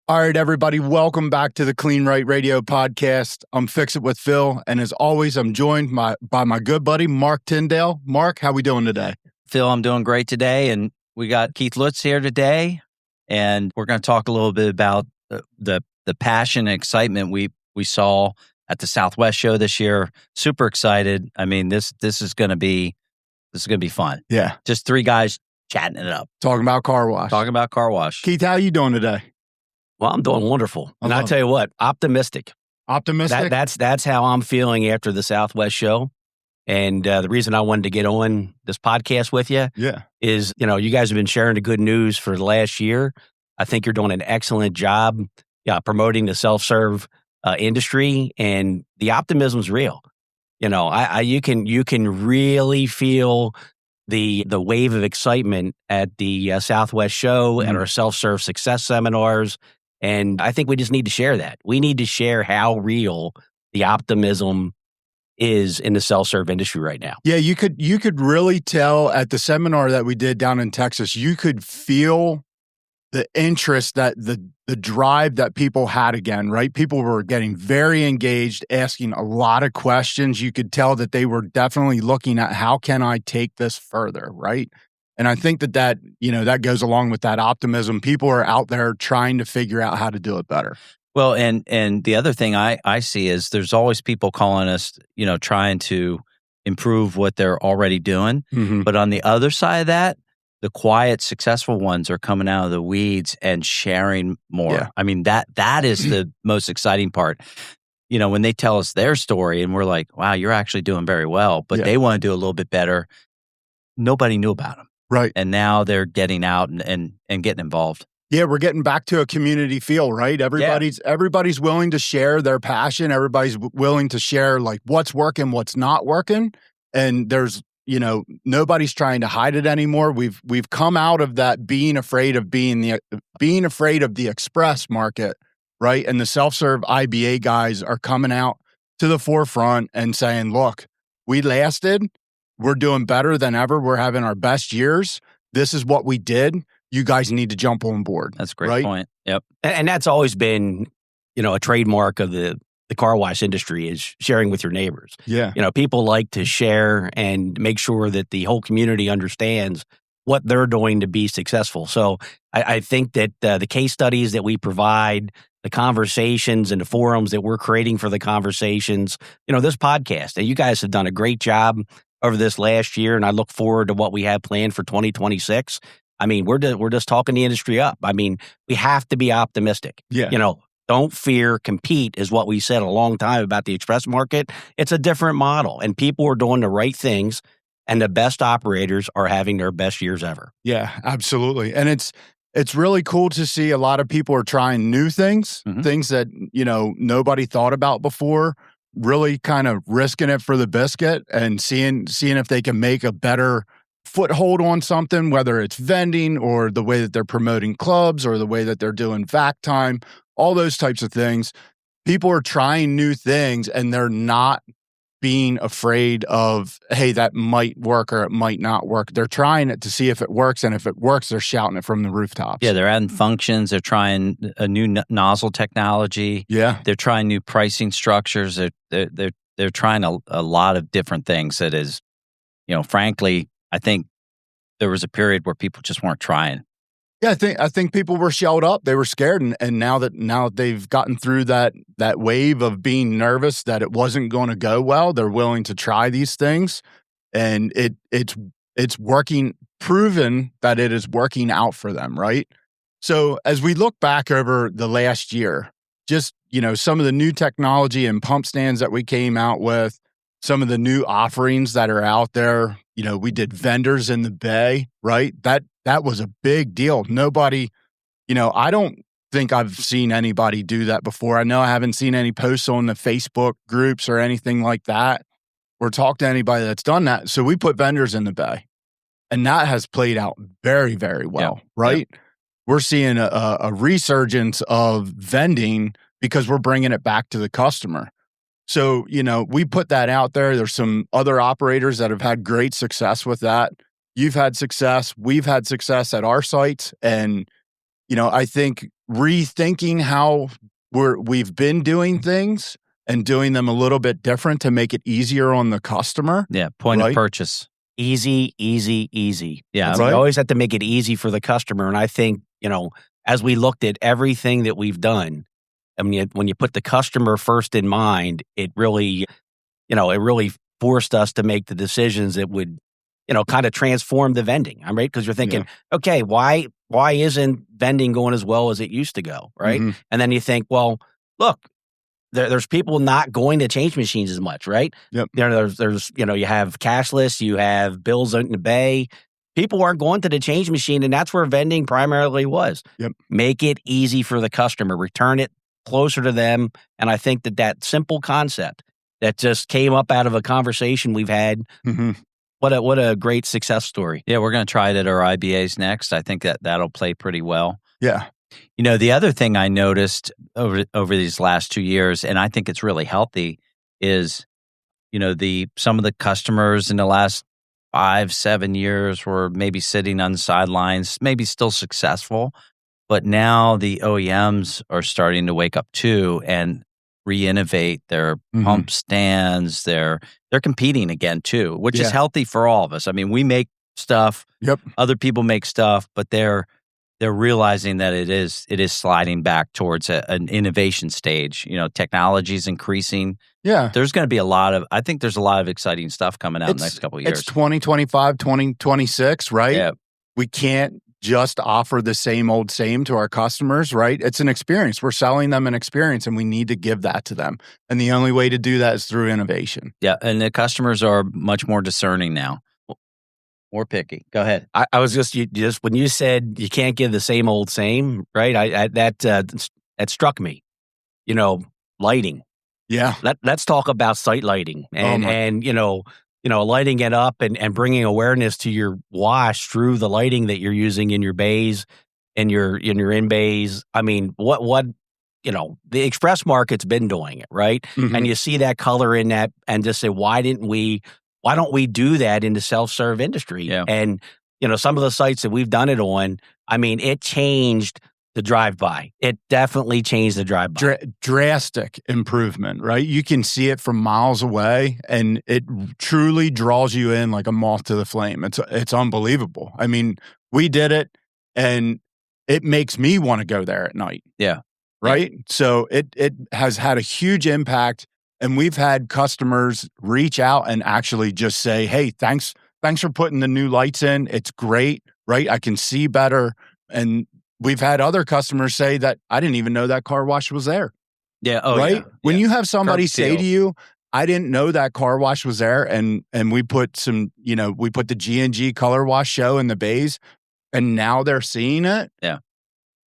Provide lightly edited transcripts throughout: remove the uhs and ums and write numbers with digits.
All right, everybody, welcome back to the Kleen-Rite Radio podcast. I'm Fix It with Phil, and as always, I'm joined by my good buddy, Mark Tyndale. Mark, how we doing today? Phil, I'm doing great today, and we got Keith Lutz here today, and we're going to talk a little bit about the passion and excitement we saw at the Southwest show this year. Super excited. I mean, this is going to be fun. Yeah, just three guys chatting it up, talking about car wash. Keith, how you doing today? Well, I'm doing wonderful. And I tell you what, optimistic. Optimistic? That's how I'm feeling after the Southwest show. And the reason I wanted to get on this podcast with you is, you guys have been sharing the good news for the last year. I think you're doing an excellent job promoting the self-serve industry, and the optimism's real. You can really feel the wave of excitement at the Southwest show and our self-serve success seminars. And I think we just need to share that. We need to share how real the optimism is in the self-serve industry right now. Yeah, you could really tell at the seminar that we did down in Texas, you could feel the interest, that the drive that people had again, right? People were getting very engaged, asking a lot of questions. You could tell that they were definitely looking at how can I take this further, right? And I think that goes along with that optimism. People are out there trying to figure out how to do it better. Well, and the other thing I see is there's always people calling us, trying to improve what they're already doing. Mm-hmm. But on the other side of that, the quiet, successful ones are coming out of the weeds and sharing more. Yeah. I mean, that is the most exciting part. When they tell us their story and we're like, wow, you're actually doing very well, but they want to do a little bit better. Nobody knew about them. Right. And now they're getting out and getting involved. Yeah, we're getting back to a community feel, right? Everybody's willing to share their passion. Everybody's willing to share like what's working, what's not working. And there's, nobody's trying to hide it anymore. We've come out of that being afraid of the express market, right? And the self-serve IBA guys are coming out to the forefront and saying, look, we lasted. We're doing better than ever. We're having our best years. This is what we did. You guys need to jump on board. That's a great point. Yep. And that's always been, a trademark of the car wash industry is sharing with your neighbors. Yeah. People like to share and make sure that the whole community understands what they're doing to be successful. So I think that the case studies that we provide, the conversations and the forums that we're creating for the conversations, this podcast, and you guys have done a great job over this last year, and I look forward to what we have planned for 2026. I mean, we're just talking the industry up. I mean, we have to be optimistic. Yeah. Don't fear, compete is what we said a long time about the express market. It's a different model, and people are doing the right things, and the best operators are having their best years ever. Yeah, absolutely. And it's really cool to see a lot of people are trying new things, things that, nobody thought about before. Really kind of risking it for the biscuit and seeing if they can make a better foothold on something, whether it's vending or the way that they're promoting clubs or the way that they're doing vac time, all those types of things. People are trying new things and they're not being afraid of, hey, that might work or it might not work. They're trying it to see if it works, and if it works, they're shouting it from the rooftops. Yeah, they're adding functions. They're trying a new nozzle technology. Yeah, they're trying new pricing structures. They're trying a lot of different things. That is, frankly, I think there was a period where people just weren't trying. Yeah, I think people were shelled up. They were scared, and now that they've gotten through that wave of being nervous that it wasn't going to go well, they're willing to try these things, and it's working. Proven that it is working out for them, right? So as we look back over the last year, just some of the new technology and pump stands that we came out with, some of the new offerings that are out there. We did vendors in the Bay, right? That was a big deal. Nobody, I don't think I've seen anybody do that before. I know I haven't seen any posts on the Facebook groups or anything like that, or talk to anybody that's done that. So we put vendors in the Bay, and that has played out very, very well, right? Yep. We're seeing a resurgence of vending because we're bringing it back to the customer. So, we put that out there. There's some other operators that have had great success with that. You've had success. We've had success at our sites. And, I think rethinking how we've been doing things and doing them a little bit different to make it easier on the customer. Yeah, point of purchase. Easy, easy, easy. Yeah, we always have to make it easy for the customer. And I think, as we looked at everything that we've done, I mean, when you put the customer first in mind, it really forced us to make the decisions that would, kind of transform the vending. I'm right, because you're thinking, okay, why isn't vending going as well as it used to go, right? Mm-hmm. And then you think, well, look, there's people not going to change machines as much, right? Yep. There's you have cashless, you have bills out in the bay. People aren't going to the change machine, and that's where vending primarily was. Yep. Make it easy for the customer, return it closer to them, and I think that simple concept that just came up out of a conversation we've had. Mm-hmm. What a great success story. Yeah, we're going to try it at our IBAs next. I think that'll play pretty well. Yeah. The other thing I noticed over these last 2 years, and I think it's really healthy, is, some of the customers in the last 5-7 years were maybe sitting on the sidelines, maybe still successful, but now the OEMs are starting to wake up too and re-innovate their pump stands. They're competing again too, which is healthy for all of us. I mean, we make stuff, other people make stuff, but they're realizing that it is sliding back towards an innovation stage. Technology's increasing. Yeah. There's going to be I think there's a lot of exciting stuff coming out in the next couple of years. It's 2025, 2026, right? Yeah. We can't just offer the same to our customers, right? It's an experience. We're selling them an experience, and we need to give that to them. And the only way to do that is through innovation. Yeah, and the customers are much more discerning now. More picky. Go ahead. I was just when you said you can't give the same, right? That struck me. Lighting. Yeah. Let's talk about site lighting and lighting it up and bringing awareness to your wash through the lighting that you're using in your bays and your in bays. I mean, what the express market's been doing it, right? Mm-hmm. And you see that color in that, and just say, why don't we do that in the self-serve industry? Yeah. And some of the sites that we've done it on, I mean, it changed the drive-by. It definitely changed the drive-by. Drastic improvement, right? You can see it from miles away, and it truly draws you in like a moth to the flame. It's unbelievable. I mean, we did it, and it makes me want to go there at night. Yeah. Right? Yeah. So it has had a huge impact, and we've had customers reach out and actually just say, hey, thanks for putting the new lights in. It's great, right? I can see better. And we've had other customers say that I didn't even know that car wash was there. Yeah. Oh, right. Yeah. When you have somebody say to you, I didn't know that car wash was there. And we put we put the G&G color wash show in the bays, and now they're seeing it. Yeah.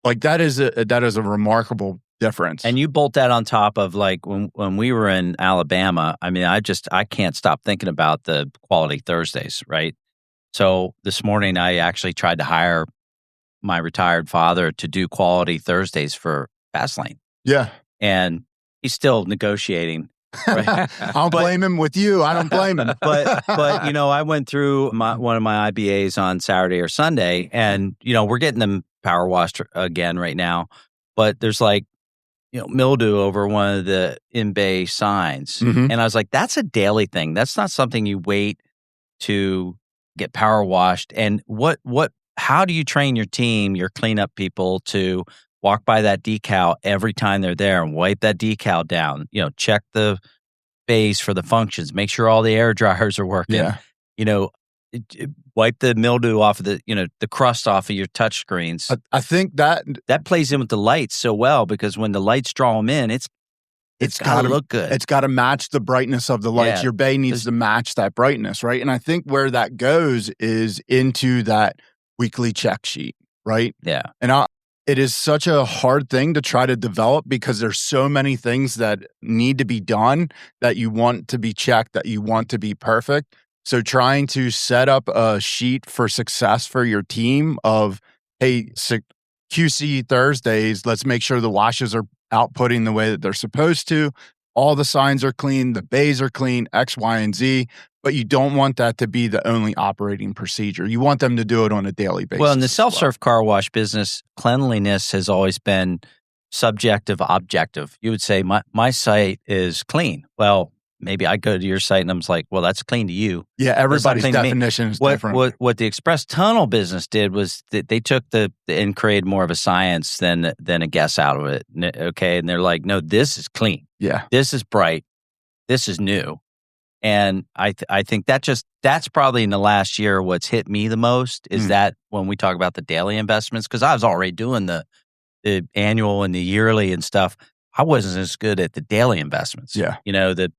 Like that is a remarkable difference. And you bolt that on top of like when we were in Alabama, I mean, I can't stop thinking about the Quality Thursdays, right? So this morning I actually tried to hire my retired father to do Quality Thursdays for Fastlane. Yeah. And he's still negotiating. Right? I'll blame him with you. I don't blame him. But I went through one of my IBAs on Saturday or Sunday, and we're getting them power washed again right now. But there's like mildew over one of the in-bay signs. Mm-hmm. And I was like, that's a daily thing. That's not something you wait to get power washed. And how do you train your team, your cleanup people, to walk by that decal every time they're there and wipe that decal down? Check the bays for the functions, make sure all the air dryers are working. Yeah. Wipe the mildew off of the crust off of your touch screens. I think that plays in with the lights so well, because when the lights draw them in, it's got to look good. It's got to match the brightness of the lights. Yeah. Your bay needs to match that brightness, right? And I think where that goes is into that weekly check sheet, right? Yeah. And it is such a hard thing to try to develop, because there's so many things that need to be done that you want to be checked, that you want to be perfect. So trying to set up a sheet for success for your team of, hey, QC Thursdays, let's make sure the washes are outputting the way that they're supposed to. all the signs are clean, the bays are clean, X, Y, and Z. But you don't want that to be the only operating procedure. You want them to do it on a daily basis. Well, in the self-serve car wash business, cleanliness has always been subjective, objective. You would say, my site is clean. Well, maybe I go to your site and I'm like, well, that's clean to you. Yeah, everybody's definition is different. What the express tunnel business did was that they took and created more of a science than a guess out of it. Okay, and they're like, no, this is clean. Yeah, this is bright. This is new. And I think that's probably in the last year what's hit me the most is that when we talk about the daily investments, because I was already doing the annual and the yearly and stuff, I wasn't as good at the daily investments. Yeah, the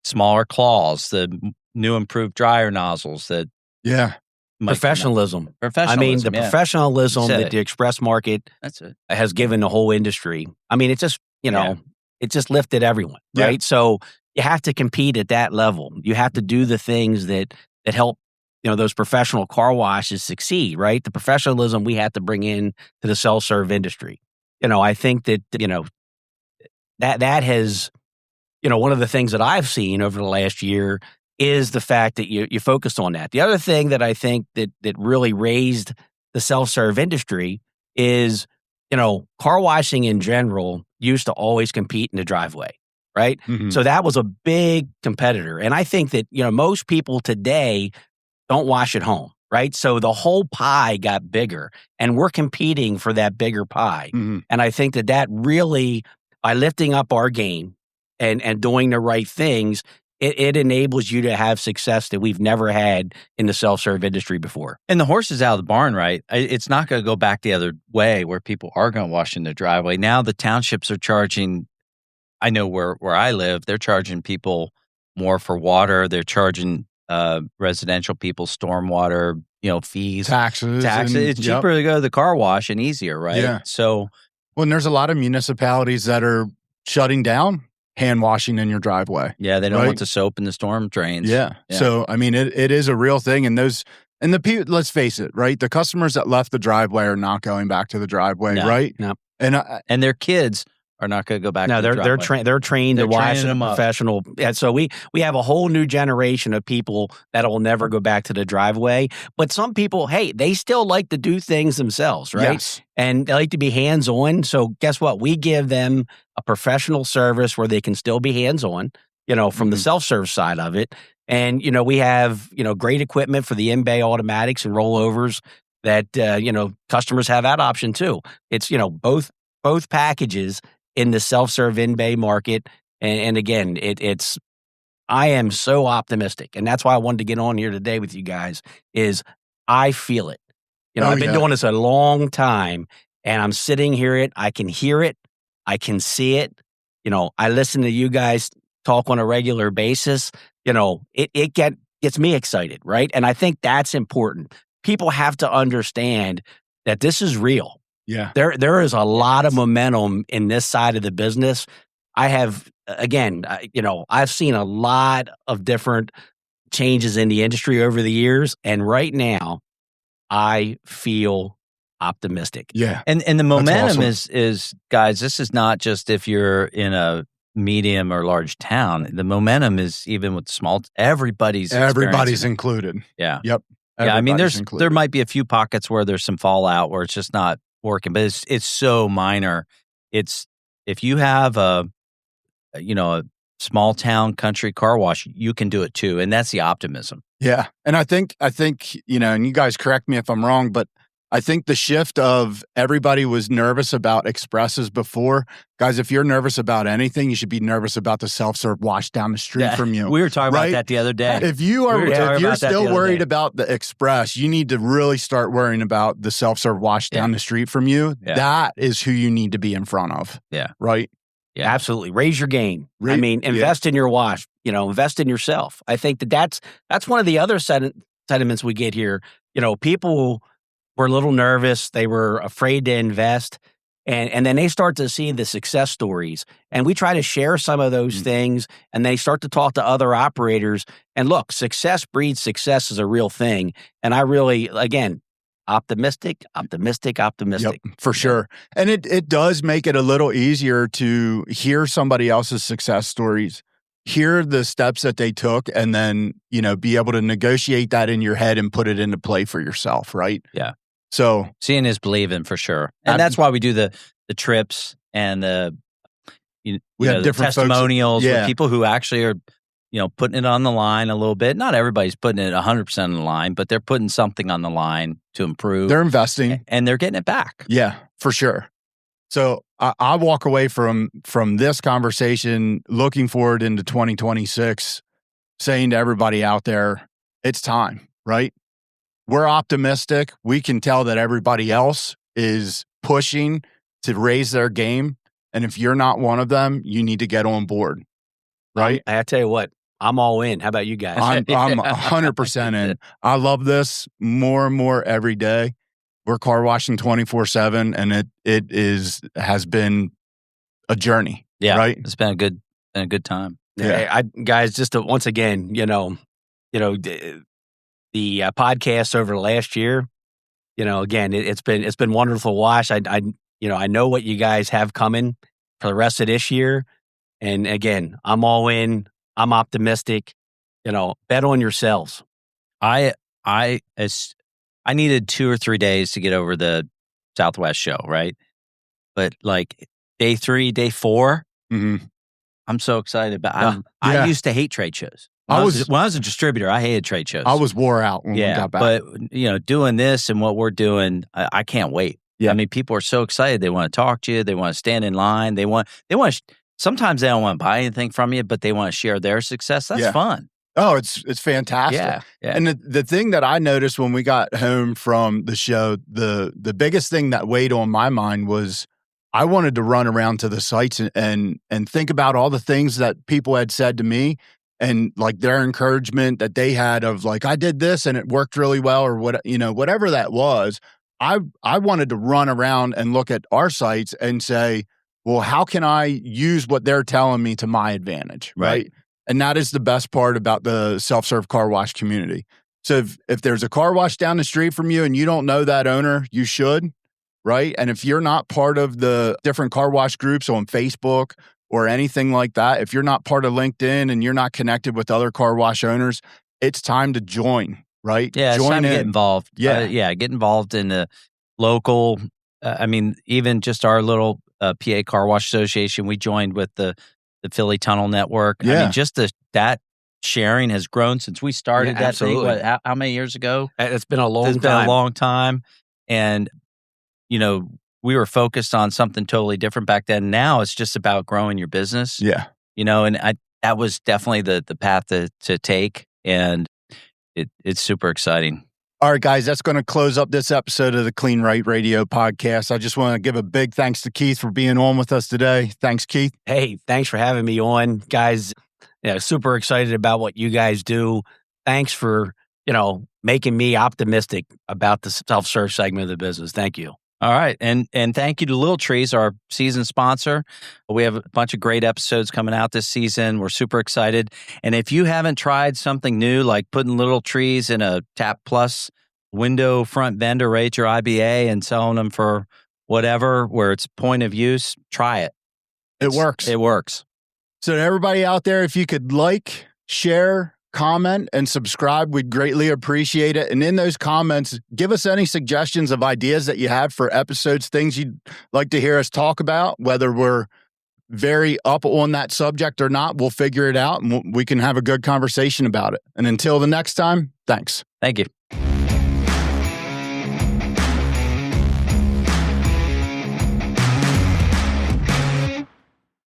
smaller claws, the new improved dryer nozzles. Professionalism. I mean, the professionalism that the express market has given the whole industry. I mean, it just it just lifted everyone, right? So you have to compete at that level. You have to do the things that help, those professional car washes succeed, right? The professionalism we have to bring in to the self-serve industry. I think that, that has, one of the things that I've seen over the last year is the fact that you focused on that. The other thing that I think that really raised the self-serve industry is, car washing in general used to always compete in the driveway. Right. Mm-hmm. So that was a big competitor. And I think that, most people today don't wash at home. Right. So the whole pie got bigger and we're competing for that bigger pie. Mm-hmm. And I think that really, by lifting up our game and doing the right things, it enables you to have success that we've never had in the self-serve industry before. And the horse is out of the barn, right? It's not going to go back the other way where people are going to wash in their driveway. Now the townships are charging. I know where I live, they're charging people more for water. They're charging residential people stormwater, fees, taxes. It's cheaper to go to the car wash and easier, right? Yeah. So, and there's a lot of municipalities that are shutting down hand washing in your driveway. Yeah, they don't want the soap in the storm drains. Yeah. So I mean, it is a real thing, and the people. Let's face it, right? The customers that left the driveway are not going back to the driveway, right? No. And their kids are not going to go back. No, to the driveway. They're trained to wash a professional. And so we have a whole new generation of people that will never go back to the driveway. But some people, hey, they still like to do things themselves, right? Yes. And they like to be hands-on. So guess what? We give them a professional service where they can still be hands-on, from the self-serve side of it. And, we have, great equipment for the in-bay automatics and rollovers that, customers have that option too. It's, both packages in the self-serve in-bay market. And again, I am so optimistic. And that's why I wanted to get on here today with you guys is I feel it. I've been doing this a long time and I'm sitting here. I can hear it. I can see it. I listen to you guys talk on a regular basis. It gets me excited, right? And I think that's important. People have to understand that this is real. Yeah. There is a lot of momentum in this side of the business. I have, again, I've seen a lot of different changes in the industry over the years. And right now, I feel optimistic. Yeah. And the momentum is, guys, this is not just if you're in a medium or large town. The momentum is even with small, everybody's included. Yeah. Yep. Yeah. I mean, there might be a few pockets where there's some fallout where it's just not working, but it's so minor. It's if you have a small town country car wash, you can do it too, and that's the optimism. Yeah, and I think and you guys correct me if I'm wrong, but I think the shift of everybody was nervous about expresses before. Guys, if you're nervous about anything, you should be nervous about the self-serve wash down the street from you. We were talking about that the other day. If you're still worried about the express, you need to really start worrying about the self-serve wash down the street from you. Yeah. That is who you need to be in front of. Yeah. Right? Yeah, absolutely. Raise your game. Invest in your wash, invest in yourself. I think that's one of the other sentiments we get here. People were a little nervous. They were afraid to invest. And then they start to see the success stories. And we try to share some of those things. And they start to talk to other operators. And look, success breeds success is a real thing. And I optimistic. Yep, for sure. And it does make it a little easier to hear somebody else's success stories, hear the steps that they took, and then, be able to negotiate that in your head and put it into play for yourself, right? Yeah. So seeing is believing for sure. And that's why we do the trips and the different testimonials with people who actually are, putting it on the line a little bit. Not everybody's putting it 100% on the line, but they're putting something on the line to improve. They're investing. And they're getting it back. Yeah, for sure. So I walk away from this conversation looking forward into 2026, saying to everybody out there, it's time, right? We're optimistic. We can tell that everybody else is pushing to raise their game. And if you're not one of them, you need to get on board, right? I tell you what, I'm all in. How about you guys? I'm 100% in. I love this more and more every day. We're car washing 24/7, and it has been a journey. Yeah, right. It's been a good time. Yeah, guys, just once again, the podcast over the last year, again, it's been wonderful to watch. I know what you guys have coming for the rest of this year, and again, I'm all in. I'm optimistic. Bet on yourselves. I needed 2 or 3 days to get over the Southwest show, right? But like day 3, day 4, I'm so excited about. I used to hate trade shows. When I was a distributor, I hated trade shows. I was wore out when we got back. But doing this and what we're doing, I can't wait. Yeah. I mean, people are so excited. They want to talk to you. They want to stand in line. They want. Sometimes they don't want to buy anything from you, but they want to share their success. That's fun. Oh, it's fantastic. Yeah. And the thing that I noticed when we got home from the show, the biggest thing that weighed on my mind was I wanted to run around to the sites and think about all the things that people had said to me and like their encouragement that they had of like, I did this and it worked really well, or whatever that was. I wanted to run around and look at our sites and say, well, how can I use what they're telling me to my advantage? Right. And that is the best part about the self-serve car wash community. So if there's a car wash down the street from you and you don't know that owner, you should, right? And if you're not part of the different car wash groups on Facebook or anything like that, if you're not part of LinkedIn and you're not connected with other car wash owners, it's time to join, right? Yeah, it's time to get involved. Yeah. Get involved in the local, even just our little PA Car Wash Association. We joined with the Philly Tunnel Network. Yeah. I mean, just that sharing has grown since we started that thing. How many years ago? It's been a long time. It's been a long time. And, we were focused on something totally different back then. Now it's just about growing your business. Yeah. And that was definitely the path to take. And it's super exciting. All right, guys, that's going to close up this episode of the Kleen-Rite Radio podcast. I just want to give a big thanks to Keith for being on with us today. Thanks, Keith. Hey, thanks for having me on. Guys, super excited about what you guys do. Thanks for, making me optimistic about the self-serve segment of the business. Thank you. All right. And thank you to Little Trees, our season sponsor. We have a bunch of great episodes coming out this season. We're super excited. And if you haven't tried something new, like putting Little Trees in a Tap Plus window front vendor right at your IBA and selling them for whatever, where it's point of use, try it. It works. It works. So to everybody out there, if you could like, share, comment, and subscribe, we'd greatly appreciate it. And in those comments, give us any suggestions of ideas that you have for episodes, things you'd like to hear us talk about, whether we're very up on that subject or not. We'll figure it out and we can have a good conversation about it. And until the next time, thanks. Thank you.